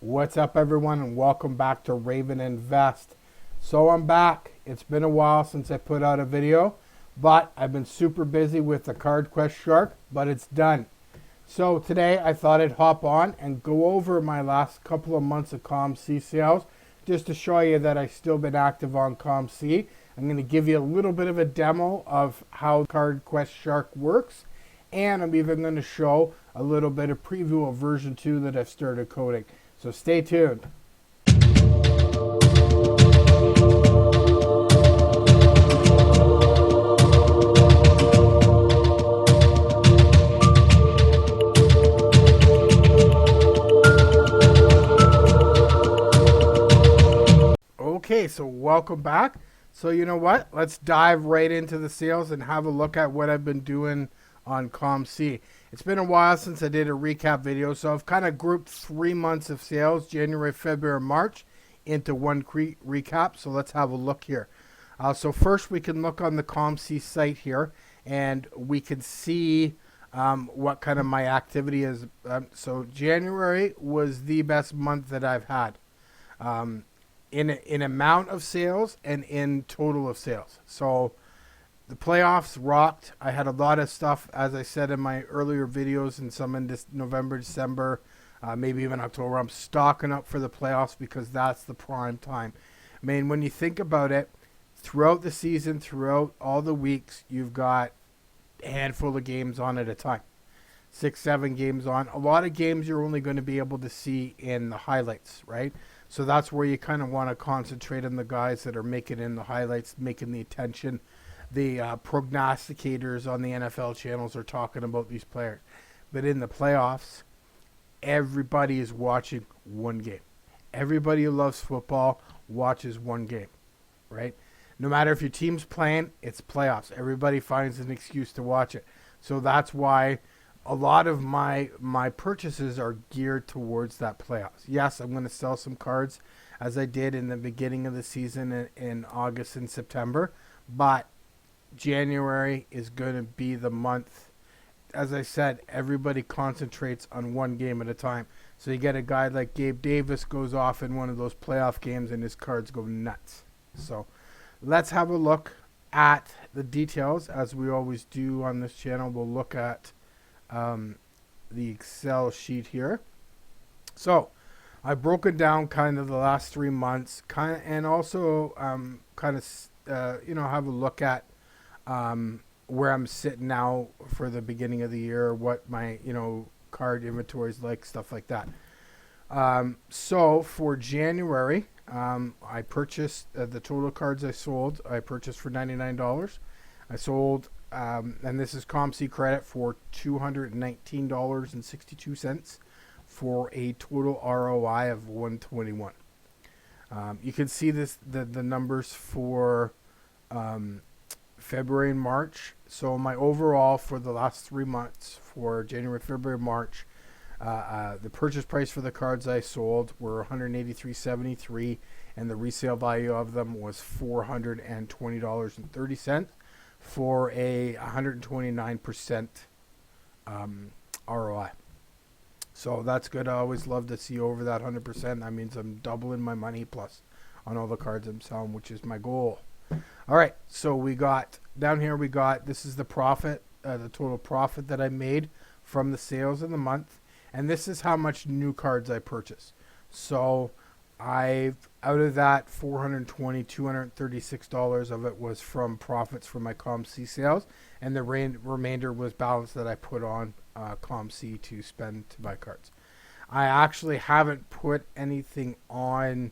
What's up, everyone, and welcome back to ravendef. So I'm back. It's been a while since I put out a video, but I've been super busy with the cardquestshark, but it's done. So today I thought I'd hop on and go over my last couple of months of COMC sales just to show you that I've still been active on COMC. I'm going to give you a little bit of a demo of how cardquestshark works, and I'm even going to show a little bit of preview of version 2 that I've started coding. So stay tuned. Okay, so welcome back. So you know what? Let's dive right into the sales and have a look at what I've been doing on COMC. It's been a while since I did a recap video, so I've kind of grouped 3 months of sales, January, February, March, into one recap. So let's have a look here. So first we can look on the COMC site here, and we can see what kind of my activity is. So January was the best month that I've had. In amount of sales and in total of sales. So the playoffs rocked. I had a lot of stuff, as I said in my earlier videos, and some in this November, December, maybe even October. I'm stocking up for the playoffs because that's the prime time. I mean, when you think about it, throughout the season, throughout all the weeks, you've got a handful of games on at a time. 6, 7 games on. A lot of games you're only going to be able to see in the highlights, right? So that's where you kind of want to concentrate on the guys that are making in the highlights, making the attention. The prognosticators on the NFL channels are talking about these players. But in the playoffs, everybody is watching one game. Everybody who loves football watches one game, right? No matter if your team's playing, it's playoffs. Everybody finds an excuse to watch it. So that's why a lot of my purchases are geared towards that playoffs. Yes, I'm going to sell some cards as I did in the beginning of the season in August and September, but January is going to be the month. As I said, everybody concentrates on one game at a time. So you get a guy like Gabe Davis goes off in one of those playoff games and his cards go nuts. So let's have a look at the details, as we always do on this channel. We'll look at the Excel sheet here. So I've broken down kind of the last 3 months, and also have a look at where I'm sitting now for the beginning of the year, what my card inventory is like, stuff like that. So for January, I purchased the total cards I sold. I purchased for $99. I sold. And this is COMC credit for $219.62 for a total ROI of 121. You can see the numbers for February and March. So my overall for the last 3 months, for January, February, March, the purchase price for the cards I sold were $183.73, and the resale value of them was $420.30. for a 129% ROI. So that's good. I always love to see over that 100%. That means I'm doubling my money plus on all the cards I'm selling, which is my goal. All right, so we got down here, this is the profit, the total profit that I made from the sales in the month, and this is how much new cards I purchased. So out of that $236 of it was from profits from my COMC sales, and the remainder was balance that I put on COMC to spend to buy cards. I actually haven't put anything on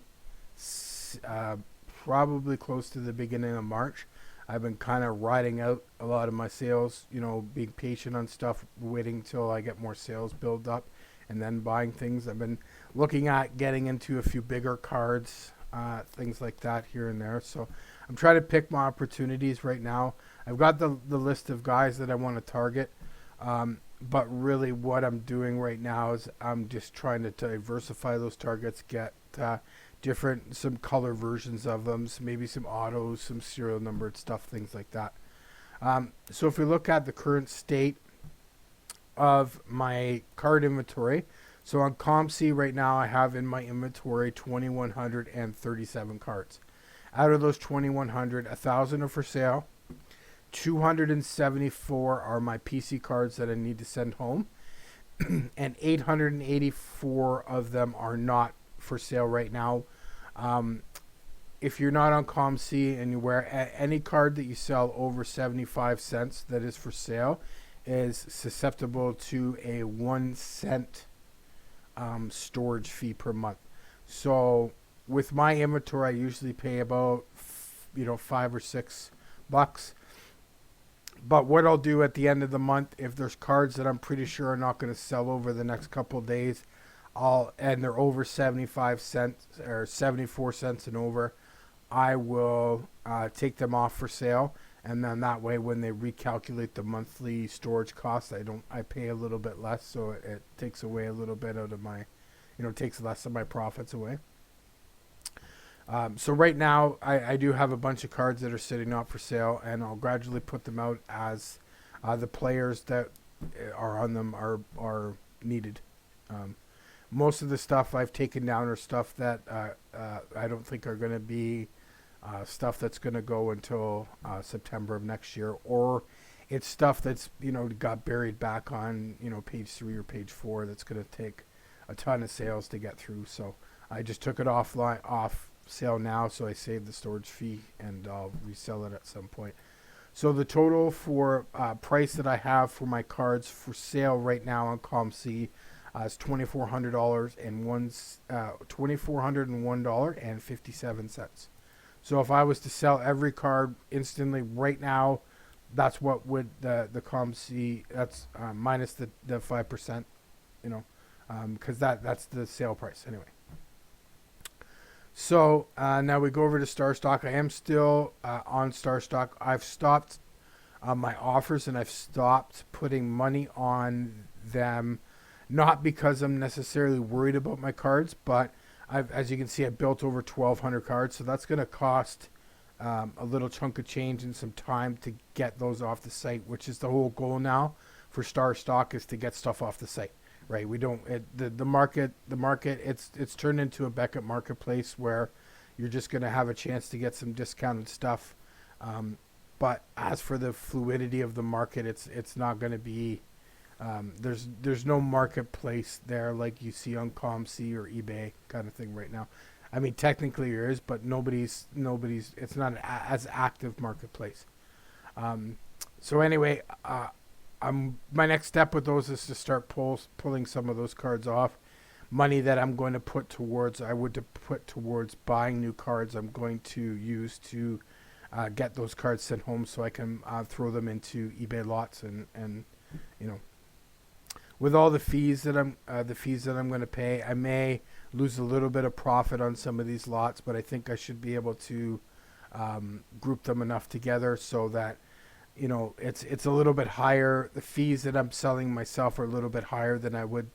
probably close to the beginning of March. I've been kind of riding out a lot of my sales, being patient on stuff, waiting till I get more sales build up, and then buying things. I've been looking at getting into a few bigger cards, things like that here and there. So I'm trying to pick my opportunities right now. I've got the list of guys that I want to target, but really what I'm doing right now is I'm just trying to diversify those targets, get some color versions of them, maybe some autos, some serial numbered stuff, things like that. So if we look at the current state of my card inventory, So on COMC right now, I have in my inventory 2,137 cards. Out of those 2,100, 1,000 are for sale. 274 are my PC cards that I need to send home, and 884 of them are not for sale right now. If you're not on COMC and you wear any card that you sell over 75 cents that is for sale is susceptible to a 1 cent storage fee per month. So with my inventory, I usually pay about $5 or $6. But what I'll do at the end of the month, if there's cards that I'm pretty sure are not going to sell over the next couple of days, and they're over 75 cents or 74 cents and over, I will take them off for sale, and then that way when they recalculate the monthly storage cost, I pay a little bit less, so it takes away a little bit out of my, takes less of my profits away. So right now I do have a bunch of cards that are sitting out for sale, and I'll gradually put them out as the players that are on them are needed. Most of the stuff I've taken down are stuff that I don't think are going to be stuff that's going to go until September of next year, or it's stuff that's got buried back on page 3 or page 4 that's going to take a ton of sales to get through. So I just took it off sale now, so I saved the storage fee and I'll resell it at some point. So the total for price that I have for my cards for sale right now on COMC is $2,401.57. So if I was to sell every card instantly right now, that's what would the COMC, that's minus the 5%, because that's the sale price anyway. So now we go over to Star Stock. I am still on Star Stock. I've stopped my offers and I've stopped putting money on them, not because I'm necessarily worried about my cards, but as you can see, I built over 1,200 cards, so that's going to cost a little chunk of change and some time to get those off the site, which is the whole goal now for Star Stock, is to get stuff off the site. Right, we don't. The market. It's turned into a Beckett marketplace where you're just going to have a chance to get some discounted stuff. But as for the fluidity of the market, it's not going to be. There's no marketplace there like you see on COMC or eBay kind of thing right now. I mean, technically there is, but nobody's. It's not an as active marketplace. So anyway. My next step with those is to start pulling some of those cards off. Money that I'm going to put towards, buying new cards. I'm going to use to get those cards sent home so I can throw them into eBay lots and with all the fees that I'm going to pay, I may lose a little bit of profit on some of these lots, but I think I should be able to group them enough together so that it's a little bit higher. The fees that I'm selling myself are a little bit higher than I would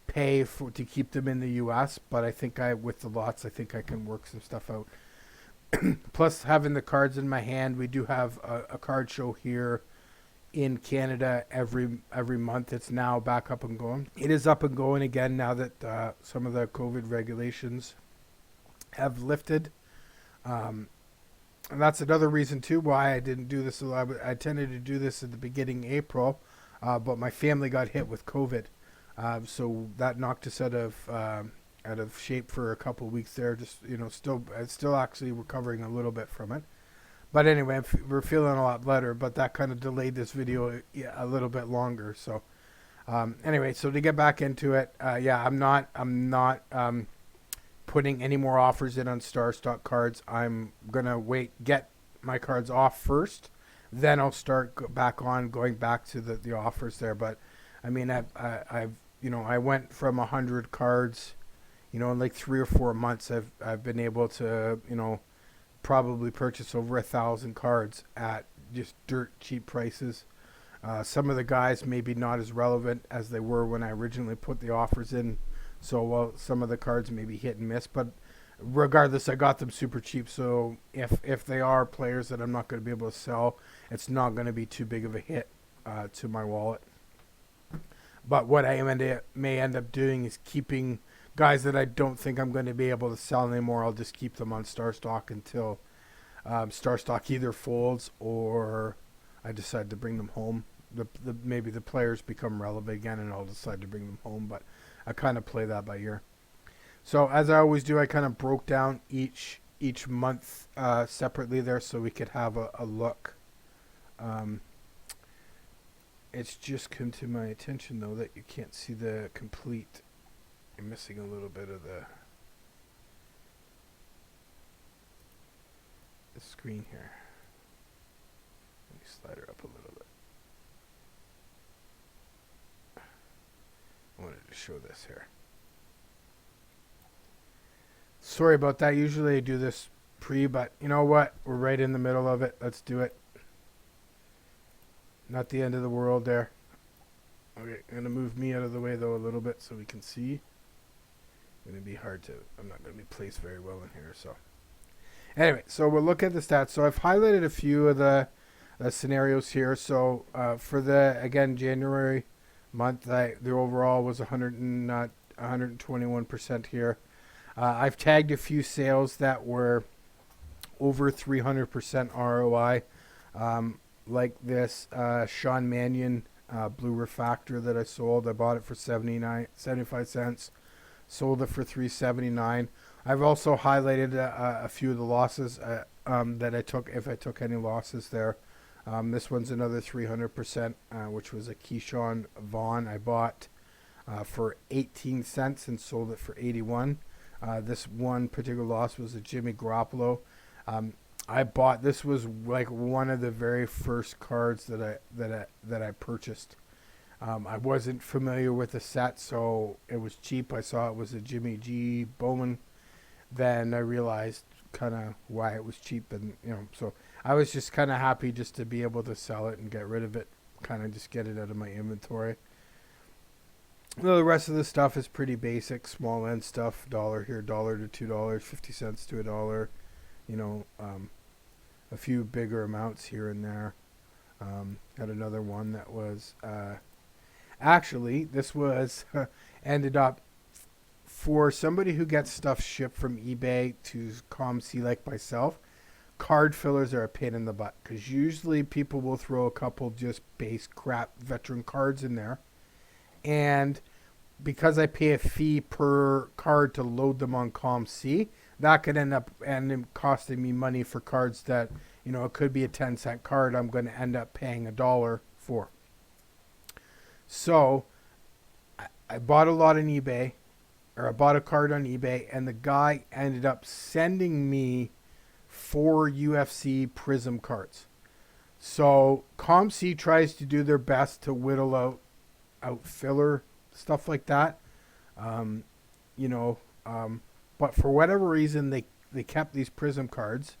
pay to keep them in the U.S. But I think with the lots, I think I can work some stuff out. Plus, having the cards in my hand, we do have a card show here in Canada every month. It's now back up and going. It is up and going again now that some of the COVID regulations have lifted. And that's another reason, too, why I didn't do this. I tended to do this at the beginning of April, but my family got hit with COVID. So that knocked us out of shape for a couple of weeks there. Just, still actually recovering a little bit from it. But anyway, we're feeling a lot better, but that kind of delayed this video a little bit longer. So anyway, so to get back into it, I'm not putting any more offers in on Star Stock cards. I'm gonna get my cards off first, then I'll start going back to the offers there. But I mean, I went from 100 cards, in like 3 or 4 months. I've been able to probably purchase over 1,000 cards at just dirt cheap prices. Some of the guys maybe not as relevant as they were when I originally put the offers in. So some of the cards may be hit and miss, but regardless, I got them super cheap. So if they are players that I'm not going to be able to sell, it's not going to be too big of a hit to my wallet. But what I may end up doing is keeping guys that I don't think I'm going to be able to sell anymore. I'll just keep them on Star Stock until Star Stock either folds or I decide to bring them home. Maybe the players become relevant again, and I'll decide to bring them home. But I kind of play that by ear. So as I always do, I kind of broke down each month separately there, so we could have a look. It's just come to my attention though that you can't see the complete. You're missing a little bit of the screen here. Let me slide her up a little bit. I wanted to show this here. Sorry about that. Usually I do this but you know what? We're right in the middle of it. Let's do it. Not the end of the world there. Okay, I'm going to move me out of the way though a little bit so we can see. It's going to be hard to, I'm not going to be placed very well in here. So anyway, so we'll look at the stats. So I've highlighted a few of the scenarios here. So for the, again, January month, the overall was 121% here. I've tagged a few sales that were over 300% ROI, like this Sean Mannion blue refractor that I sold. I bought it for 75 cents, sold it for $3.79. I've also highlighted a few of the losses that I took, if I took any losses there. This one's another 300%, which was a Keyshawn Vaughn. I bought for 18 cents and sold it for 81. This one particular loss was a Jimmy Garoppolo. I bought, this was like one of the very first cards that I purchased. I wasn't familiar with the set, so it was cheap. I saw it was a Jimmy G Bowman. Then I realized kind of why it was cheap, and so I was just kind of happy just to be able to sell it and get rid of it, kind of just get it out of my inventory. Well, the rest of the stuff is pretty basic, small end stuff. $1 here, $1 to $2, 50 cents to $1. A few bigger amounts here and there. Had another one that was actually, this was ended up for somebody who gets stuff shipped from eBay to COMC like myself. Card fillers are a pain in the butt because usually people will throw a couple just base crap veteran cards in there. And because I pay a fee per card to load them on COMC, that could end up costing me money for cards that, it could be a 10-cent card I'm going to end up paying $1 for. So I bought a lot on eBay, or I bought a card on eBay, and the guy ended up sending me 4 UFC Prism cards. So COMC tries to do their best to whittle out filler stuff like that, but for whatever reason they kept these Prism cards,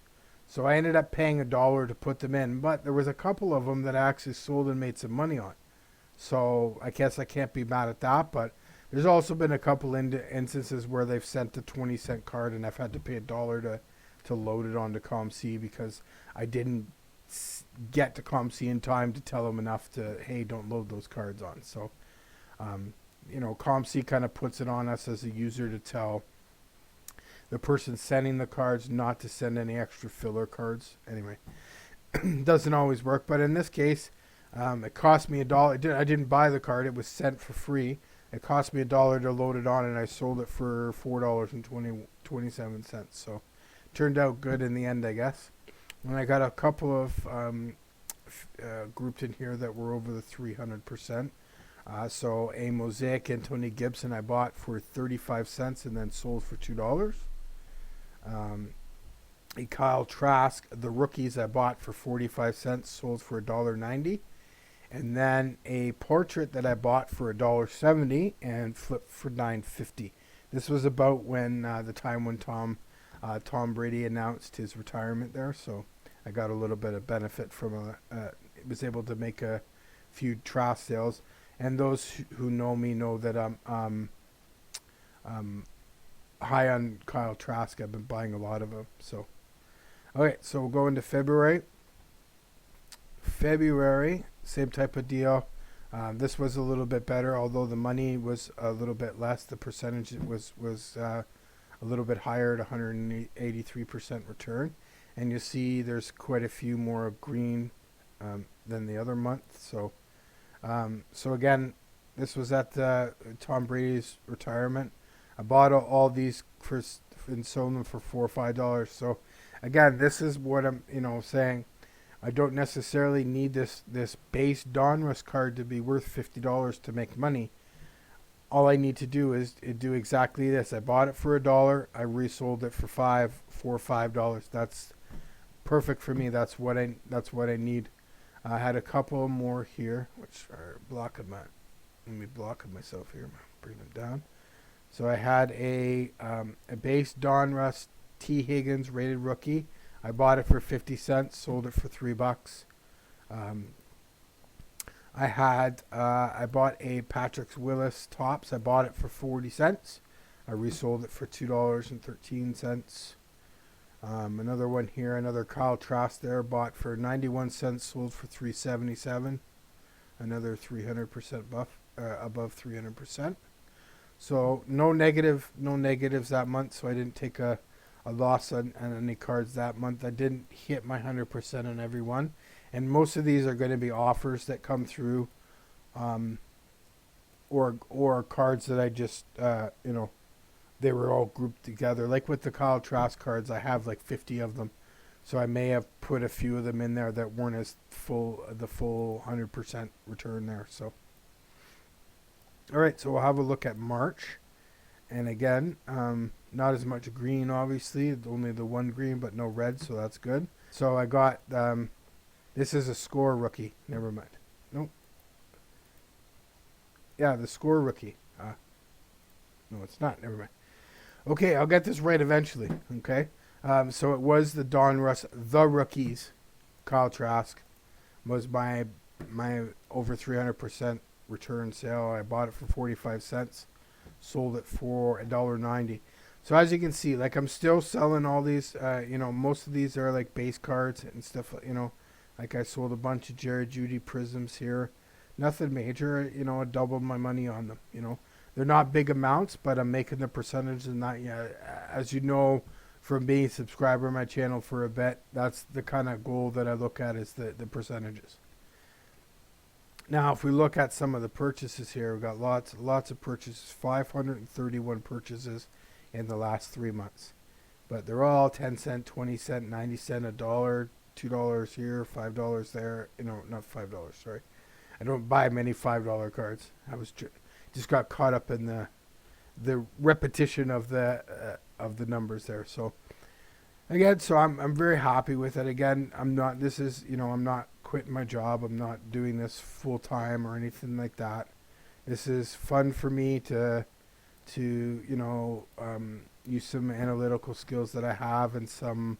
so I ended up paying $1 to put them in. But there was a couple of them that I actually sold and made some money on, so I guess I can't be mad at that. But there's also been a couple instances where they've sent a 20-cent card and I've had to pay $1 to load it onto COMC because I didn't get to COMC in time to tell them enough to, hey, don't load those cards on. So COMC kind of puts it on us as a user to tell the person sending the cards not to send any extra filler cards. Anyway, doesn't always work, but in this case, it cost me $1. I didn't buy the card; it was sent for free. It cost me $1 to load it on, and I sold it for $4.27. So, turned out good in the end, I guess. And I got a couple of grouped in here that were over the 300%. So a Mosaic Anthony Gibson I bought for 35 cents and then sold for $2. A Kyle Trask, the rookies I bought for 45 cents, sold for $1.90. And then a portrait that I bought for $1.70 and flipped for $9.50. This was about when the time when Tom Brady announced his retirement there, so I got a little bit of benefit from was able to make a few Trask sales. And those who know me know that I'm high on Kyle Trask. I've been buying a lot of them. So, okay, so we'll go into February. February, same type of deal. This was a little bit better, although the money was a little bit less. The percentage was a little bit higher at 183% return. And you see there's quite a few more of green than the other month. So again, this was at Tom Brady's retirement. I bought all these and sold them for $4 or $5. So again, this is what I'm saying. I don't necessarily need this base Donruss card to be worth $50 to make money. All I need to do is do exactly this. I bought it for $1. I resold it for $4 or $5. That's perfect for me. That's what I need. I had a couple more here, which are blocking my. Let me block myself here. Bring them down. So I had a base Donruss T. Higgins rated rookie. I bought it for 50 cents, sold it for $3. I bought a Patrick Willis Topps. I bought it for 40 cents. I resold it for $2.13. Another one here, another Kyle Trask there, bought for 91 cents, sold for $3.77. Another 300% buff, above 300%. So no negatives that month. So I didn't take a loss on any cards that month. I didn't hit my 100% on every one, and most of these are going to be offers that come through, or cards that I just they were all grouped together. Like with the Kyle Trask cards, I have like 50 of them, so I may have put a few of them in there that weren't as the full 100% return there. So all right, so we'll have a look at March, and again, not as much green, obviously. Only the one green, but no red, so that's good. So I got, this is a score rookie. Never mind. Nope. Yeah, the score rookie. No, it's not. Never mind. Okay, I'll get this right eventually. Okay. So it was the Donruss, the rookies. Kyle Trask was my over 300% return sale. I bought it for 45 cents. Sold it for $1.90. So as you can see, like I'm still selling all these, most of these are like base cards and stuff, like I sold a bunch of Jerry Judy Prisms here. Nothing major, I doubled my money on them, They're not big amounts, but I'm making the percentage and that, as you know, from being a subscriber to my channel for a bit, that's the kind of goal that I look at is the percentages. Now, if we look at some of the purchases here, we've got lots of purchases, 531 purchases in the last 3 months. But they're all 10 cent, 20 cent, 90 cent, $1, $2 here, $5 there. Not $5, sorry. I don't buy many $5 cards. I was just got caught up in the repetition of the numbers there. So again, so I'm very happy with it. Again, I'm not quitting my job. I'm not doing this full time or anything like that. This is fun for me to use some analytical skills that I have and some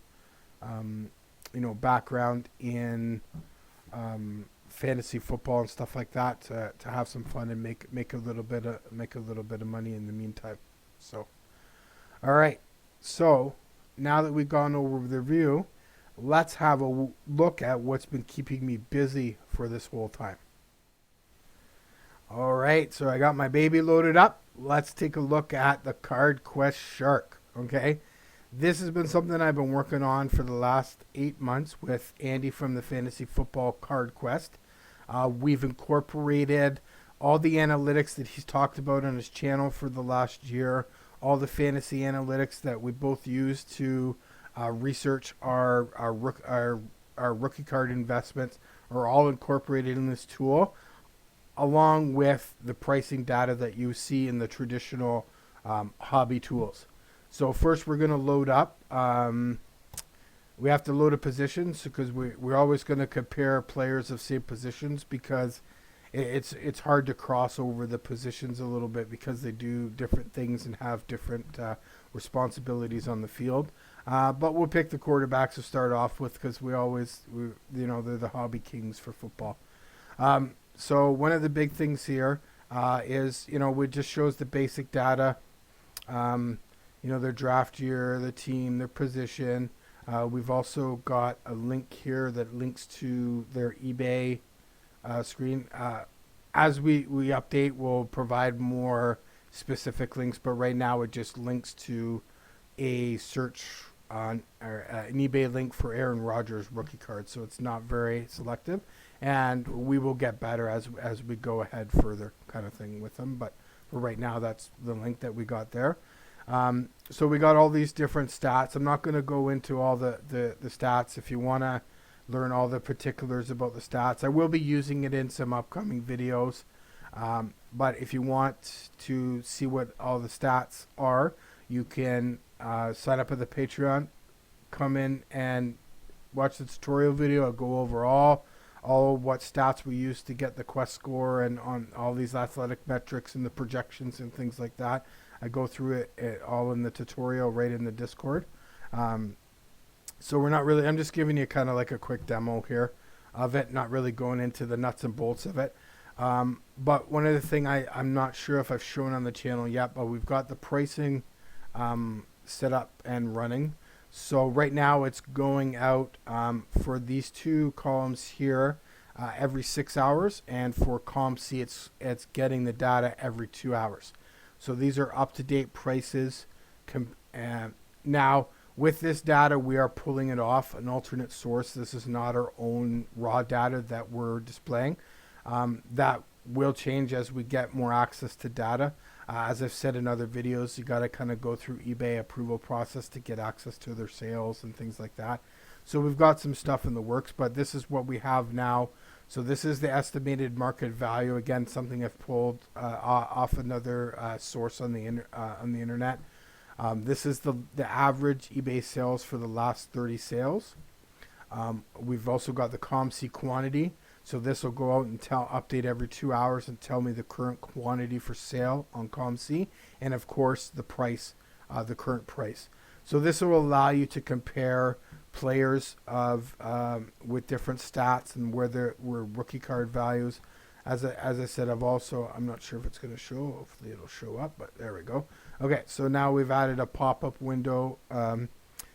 background in fantasy football and stuff like that to have some fun and make a little bit of money in the meantime. So all right, so now that we've gone over the review, let's have a look at what's been keeping me busy for this whole time. All right, so I got my baby loaded up. Let's take a look at the CardquestsHark. Okay, this has been something I've been working on for the last 8 months with Andy from the Fantasy Football Card Quest. We've incorporated all the analytics that he's talked about on his channel for the last year, all the fantasy analytics that we both use to research our rookie card investments are all incorporated in this tool, along with the pricing data that you see in the traditional hobby tools. So first we're going to load up. We have to load a position because we're always going to compare players of same positions because it's hard to cross over the positions a little bit because they do different things and have different responsibilities on the field. But we'll pick the quarterbacks to start off with because they're the hobby kings for football. So one of the big things here is, it just shows the basic data, their draft year, the team, their position. We've also got a link here that links to their eBay screen. as we update, we'll provide more specific links, but right now it just links to a search on or an eBay link for Aaron Rodgers rookie cards, so it's not very selective, and we will get better as we go ahead further, kind of thing with them. But for right now, that's the link that we got there. So we got all these different stats. I'm not going to go into all the stats. If you want to learn all the particulars about the stats, I will be using it in some upcoming videos. But if you want to see what all the stats are, you can sign up at the Patreon, come in and watch the tutorial video. I'll go over all what stats we use to get the quest score and on all these athletic metrics and the projections and things like that. I go through it all in the tutorial right in the Discord. So we're not really, I'm just giving you kind of like a quick demo here of it, not really going into the nuts and bolts of it. But one other thing I'm not sure if I've shown on the channel yet, but we've got the pricing set up and running. So right now it's going out for these two columns here every 6 hours, and for COMC it's getting the data every 2 hours. So these are up-to-date prices. Now with this data, we are pulling it off an alternate source. This is not our own raw data that we're displaying. That will change as we get more access to data. As I've said in other videos, you got to kind of go through eBay approval process to get access to their sales and things like that. So we've got some stuff in the works, but this is what we have now. So this is the estimated market value. Again, something I've pulled off another source on the internet. This is the average eBay sales for the last 30 sales. We've also got the COMC quantity. So this will go out and update every 2 hours and tell me the current quantity for sale on COMC, and of course the price, the current price. So this will allow you to compare players with different stats and where rookie card values. As I said, I'm not sure if it's going to show. Hopefully it'll show up, but there we go. Okay, so now we've added a pop-up window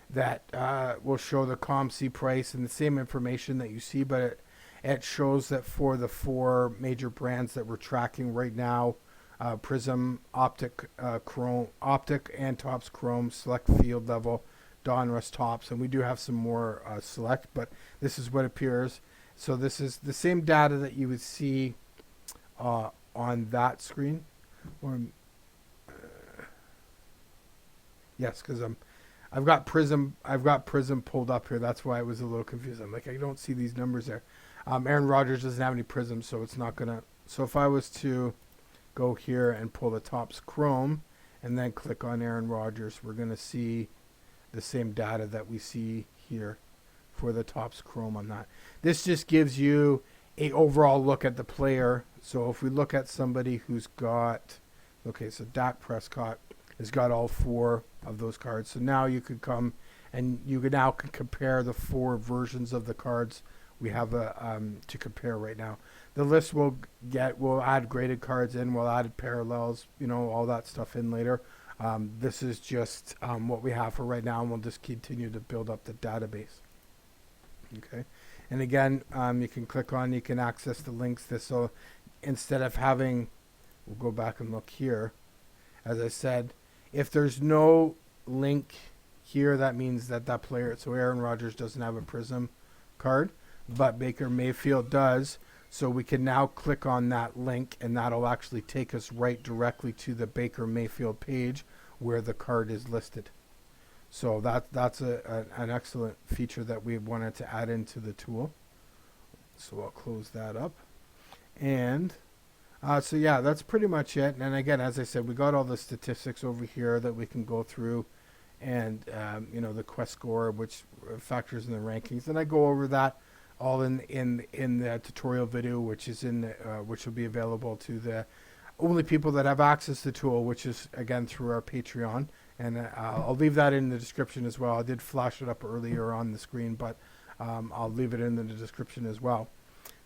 that will show the COMC price and the same information that you see, but it shows that for the 4 major brands that we're tracking right now, Prism, Optic, Chrome, Optic, and Topps Chrome, Select Field Level, Donruss Topps, and we do have some more Select, but this is what appears. So this is the same data that you would see on that screen. Yes, because I've got Prism pulled up here. That's why I was a little confused. I'm like, I don't see these numbers there. Aaron Rodgers doesn't have any Prism, so it's not gonna. So if I was to go here and pull the Topps Chrome and then click on Aaron Rodgers, we're gonna see the same data that we see here for the Topps Chrome on that. This just gives you a overall look at the player. So if we look at somebody who's got, okay, so Dak Prescott has got all 4 of those cards. So now you could come and you can now compare the 4 versions of the cards we have to compare right now. The list we'll add graded cards in, we'll add parallels, all that stuff in later. This is just what we have for right now, and we'll just continue to build up the database. Okay, and again, you can access the links. This will, instead of having, we'll go back and look here. As I said, if there's no link here, that means that player, so Aaron Rodgers doesn't have a Prism card, but Baker Mayfield does. So we can now click on that link, and that'll actually take us right directly to the Baker Mayfield page where the card is listed. So that's an excellent feature that we wanted to add into the tool. So I'll close that up. And so yeah, that's pretty much it. And again, as I said, we got all the statistics over here that we can go through, and the quest score, which factors in the rankings. And I go over that all in the tutorial video, which is which will be available to the only people that have access to the tool, which is again through our Patreon. And I'll leave that in the description as well. I did flash it up earlier on the screen, but I'll leave it in the description as well.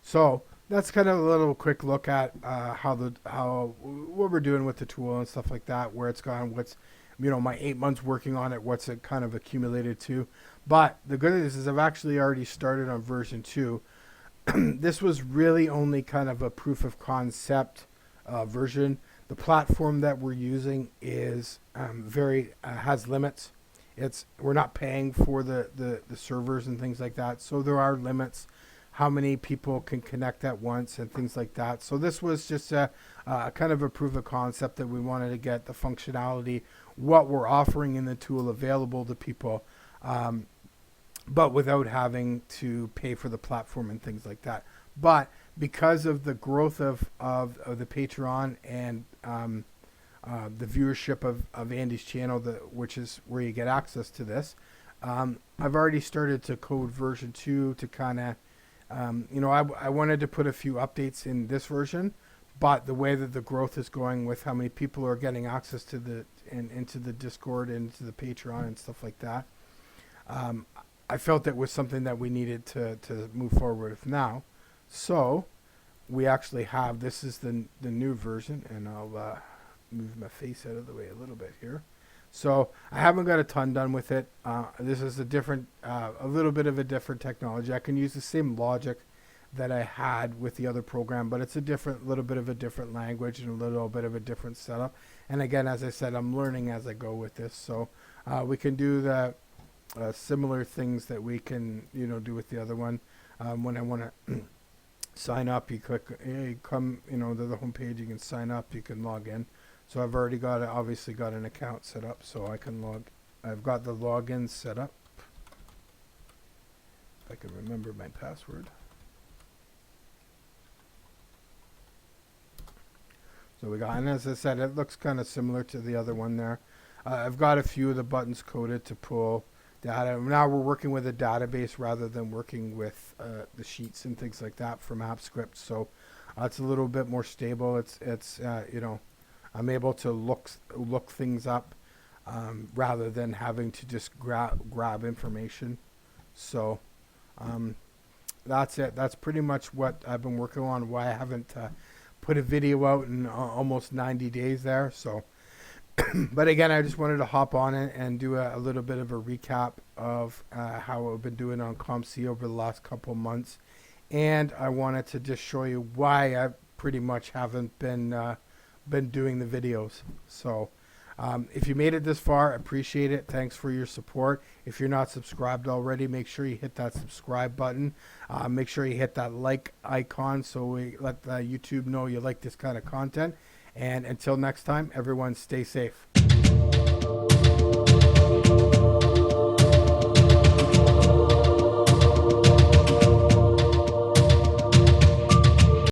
So that's kind of a little quick look at what we're doing with the tool and stuff like that, where it's gone, what's my 8 months working on it, what's it kind of accumulated to. But the good news is I've actually already started on version 2. this was really only kind of a proof of concept version. The platform that we're using is very has limits. We're not paying for the servers and things like that, so there are limits how many people can connect at once and things like that. So this was just a kind of a proof of concept that we wanted to get the functionality, what we're offering in the tool available to people, but without having to pay for the platform and things like that. But because of the growth of the Patreon and the viewership of Andy's channel, which is where you get access to this, I've already started to code version 2 to kind of, I wanted to put a few updates in this version, but the way that the growth is going with how many people are getting access to into the Discord and into the Patreon and stuff like that, I felt it was something that we needed to move forward with now. So we actually have, this is the new version, and I'll move my face out of the way a little bit here. So I haven't got a ton done with it. This is a little bit of a different technology. I can use the same logic that I had with the other program, but it's a little bit of a different language and a little bit of a different setup. And again, as I said, I'm learning as I go with this. So we can do the similar things that we can, do with the other one. When I want to sign up, you come, to the home page, you can sign up, you can log in. So I've already obviously got an account set up, so I can I've got the login set up. If I can remember my password. So we got, and as I said, it looks kind of similar to the other one there. I've got a few of the buttons coded to pull data. Now we're working with a database rather than working with the sheets and things like that from AppScript. So it's a little bit more stable. It's I'm able to look things up rather than having to just grab information. So that's it. That's pretty much what I've been working on. Why I haven't put a video out in almost 90 days there. So, but again, I just wanted to hop on it and do a little bit of a recap of how I've been doing on COMC over the last couple months, and I wanted to just show you why I pretty much haven't been doing the videos. So if you made it this far, appreciate it. Thanks for your support. If you're not subscribed already, make sure you hit that subscribe button. Make sure you hit that like icon so we let YouTube know you like this kind of content. And until next time, everyone stay safe.